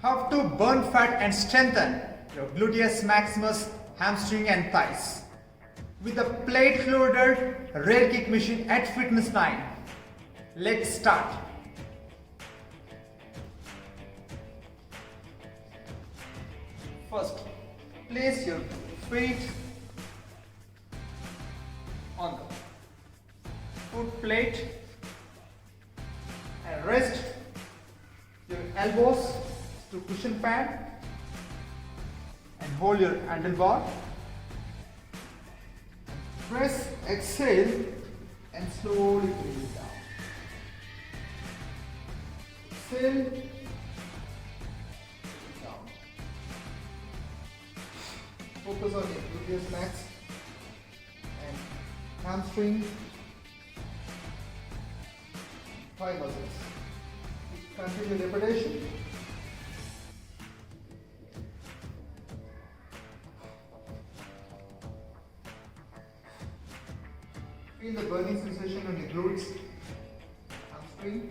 How to burn fat and strengthen your gluteus maximus, hamstring and thighs with a plate loaded rail kick machine at FITNESS9. Let's start. First, place your feet on the foot plate and rest your elbows to cushion pad and hold your handlebar. Press, exhale and slowly bring it down. Exhale, down. Focus on your gluteus max and hamstring, thigh muscles. Continue repetition. Feel the burning sensation on your glutes, hamstring.